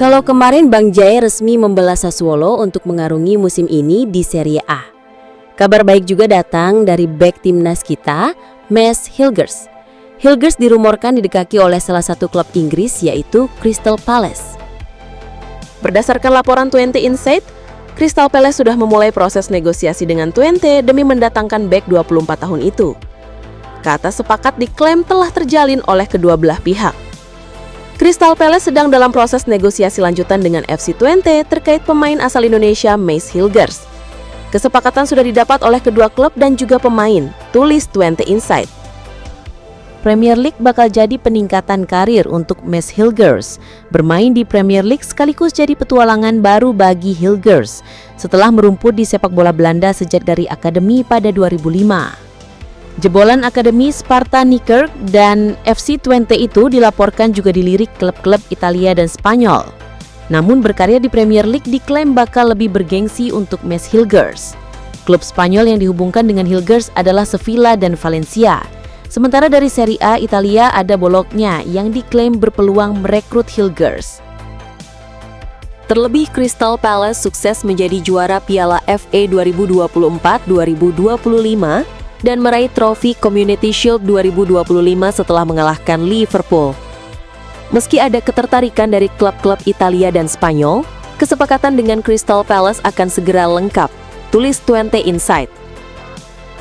Kalau kemarin Bang Jai resmi membela Sassuolo untuk mengarungi musim ini di Serie A. Kabar baik juga datang dari bek timnas kita, Mads Hilgers. Hilgers dirumorkan didekati oleh salah satu klub Inggris yaitu Crystal Palace. Berdasarkan laporan 20 Insight, Crystal Palace sudah memulai proses negosiasi dengan 20 demi mendatangkan bek 24 tahun itu. Kata sepakat diklaim telah terjalin oleh kedua belah pihak. Crystal Palace sedang dalam proses negosiasi lanjutan dengan FC Twente terkait pemain asal Indonesia Mads Hilgers. Kesepakatan sudah didapat oleh kedua klub dan juga pemain, tulis 20 Insight. Premier League bakal jadi peningkatan karir untuk Mads Hilgers. Bermain di Premier League sekaligus jadi petualangan baru bagi Hilgers setelah merumput di sepak bola Belanda sejak dari akademi pada 2005. Jebolan akademi Sparta Niekerk dan FC Twente itu dilaporkan juga dilirik klub-klub Italia dan Spanyol. Namun berkarya di Premier League diklaim bakal lebih bergengsi untuk Mads Hilgers. Klub Spanyol yang dihubungkan dengan Hilgers adalah Sevilla dan Valencia. Sementara dari Serie A Italia ada Bologna yang diklaim berpeluang merekrut Hilgers. Terlebih Crystal Palace sukses menjadi juara Piala FA 2024-2025 dan meraih trofi Community Shield 2025 setelah mengalahkan Liverpool. Meski ada ketertarikan dari klub-klub Italia dan Spanyol, kesepakatan dengan Crystal Palace akan segera lengkap, tulis 20 Insight.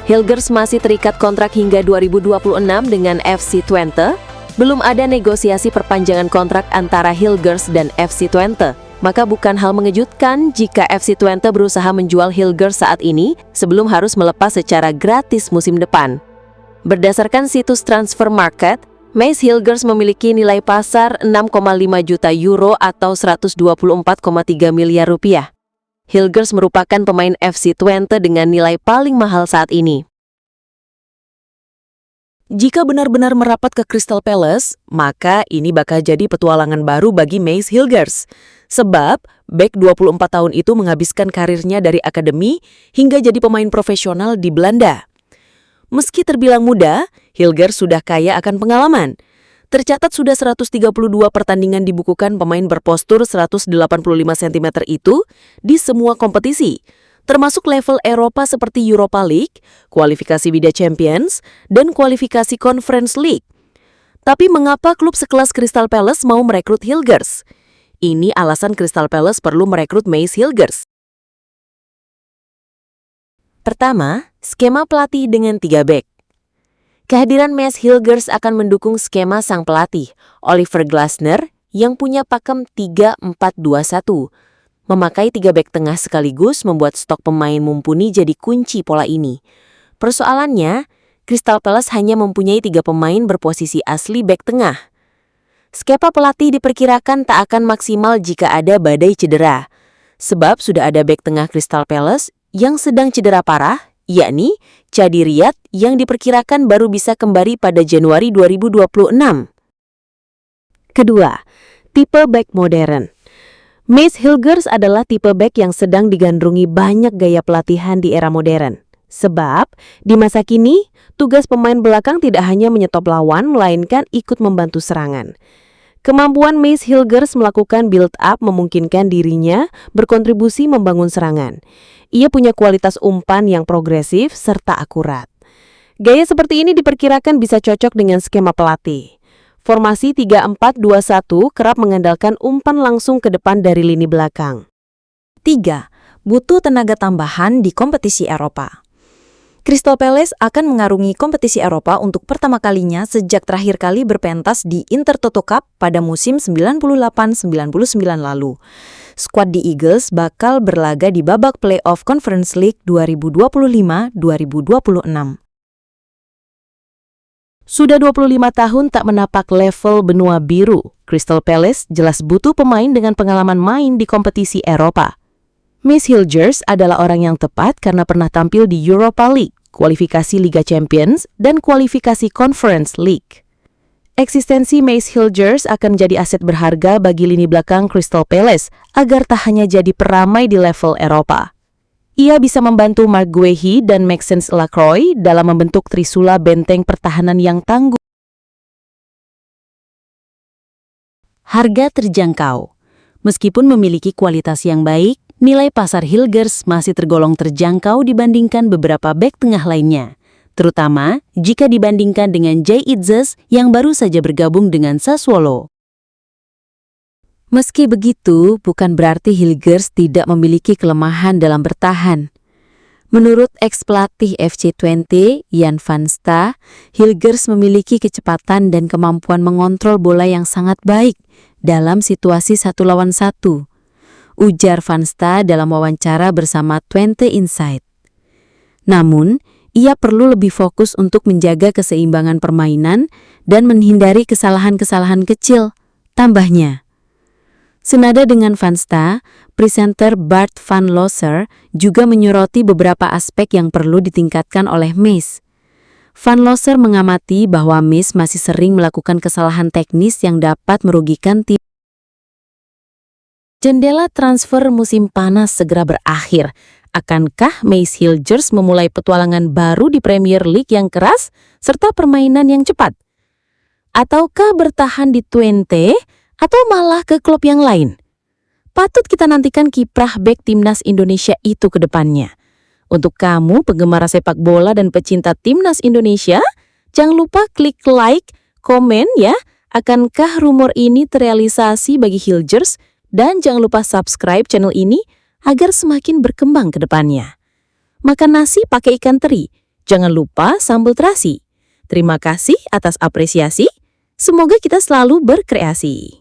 Hilgers masih terikat kontrak hingga 2026 dengan FC Twente. Belum ada negosiasi perpanjangan kontrak antara Hilgers dan FC Twente. Maka bukan hal mengejutkan jika FC Twente berusaha menjual Hilgers saat ini sebelum harus melepas secara gratis musim depan. Berdasarkan situs Transfer Market, Mads Hilgers memiliki nilai pasar 6,5 juta euro atau 124,3 miliar rupiah. Hilgers merupakan pemain FC Twente dengan nilai paling mahal saat ini. Jika benar-benar merapat ke Crystal Palace, maka ini bakal jadi petualangan baru bagi Mads Hilgers. Sebab, bek 24 tahun itu menghabiskan karirnya dari akademi hingga jadi pemain profesional di Belanda. Meski terbilang muda, Hilgers sudah kaya akan pengalaman. Tercatat sudah 132 pertandingan dibukukan pemain berpostur 185 cm itu di semua kompetisi, termasuk level Eropa seperti Europa League, kualifikasi Liga Champions, dan kualifikasi Conference League. Tapi mengapa klub sekelas Crystal Palace mau merekrut Hilgers? Ini alasan Crystal Palace perlu merekrut Mads Hilgers. Pertama, skema pelatih dengan 3 bek. Kehadiran Mads Hilgers akan mendukung skema sang pelatih, Oliver Glasner, yang punya pakem 3-4-2-1. Memakai 3 bek tengah sekaligus membuat stok pemain mumpuni jadi kunci pola ini. Persoalannya, Crystal Palace hanya mempunyai 3 pemain berposisi asli bek tengah. Skema pelatih diperkirakan tak akan maksimal jika ada badai cedera. Sebab sudah ada bek tengah Crystal Palace yang sedang cedera parah, yakni Chadi Riyad yang diperkirakan baru bisa kembali pada Januari 2026. Kedua, tipe bek modern. Mads Hilgers adalah tipe bek yang sedang digandrungi banyak gaya pelatihan di era modern. Sebab, di masa kini, tugas pemain belakang tidak hanya menyetop lawan, melainkan ikut membantu serangan. Kemampuan Mads Hilgers melakukan build-up memungkinkan dirinya berkontribusi membangun serangan. Ia punya kualitas umpan yang progresif serta akurat. Gaya seperti ini diperkirakan bisa cocok dengan skema pelatih. Formasi 3-4-2-1 kerap mengandalkan umpan langsung ke depan dari lini belakang. 3. Butuh tenaga tambahan di kompetisi Eropa. Crystal Palace akan mengarungi kompetisi Eropa untuk pertama kalinya sejak terakhir kali berpentas di Intertoto Cup pada musim 98-99 lalu. Skuad The Eagles bakal berlaga di babak playoff Conference League 2025-2026. Sudah 25 tahun tak menapak level benua biru, Crystal Palace jelas butuh pemain dengan pengalaman main di kompetisi Eropa. Mads Hilgers adalah orang yang tepat karena pernah tampil di Europa League, kualifikasi Liga Champions, dan kualifikasi Conference League. Eksistensi Mads Hilgers akan menjadi aset berharga bagi lini belakang Crystal Palace agar tak hanya jadi peramai di level Eropa. Ia bisa membantu Marc Guehi dan Maxence Lacroix dalam membentuk trisula benteng pertahanan yang tangguh. Harga terjangkau. Meskipun memiliki kualitas yang baik, nilai pasar Hilgers masih tergolong terjangkau dibandingkan beberapa bek tengah lainnya, terutama jika dibandingkan dengan Jay Itzes yang baru saja bergabung dengan Sassuolo. Meski begitu, bukan berarti Hilgers tidak memiliki kelemahan dalam bertahan. Menurut ex-pelatih FC Twente, Jan van Sta, Hilgers memiliki kecepatan dan kemampuan mengontrol bola yang sangat baik dalam situasi 1-1, ujar van Sta dalam wawancara bersama Twente Insight. Namun, ia perlu lebih fokus untuk menjaga keseimbangan permainan dan menghindari kesalahan-kesalahan kecil, tambahnya. Senada dengan Van Sta, presenter Bart van Losser juga menyoroti beberapa aspek yang perlu ditingkatkan oleh Mees. Van Losser mengamati bahwa Mees masih sering melakukan kesalahan teknis yang dapat merugikan tim. Jendela transfer musim panas segera berakhir. Akankah Mees Hilgers memulai petualangan baru di Premier League yang keras serta permainan yang cepat? Ataukah bertahan di Twente atau malah ke klub yang lain? Patut kita nantikan kiprah bek timnas Indonesia itu ke depannya. Untuk kamu penggemar sepak bola dan pecinta timnas Indonesia, jangan lupa klik like, komen ya. Akankah rumor ini terrealisasi bagi Hilgers? Dan jangan lupa subscribe channel ini agar semakin berkembang ke depannya. Makan nasi pakai ikan teri. Jangan lupa sambal terasi. Terima kasih atas apresiasi. Semoga kita selalu berkreasi.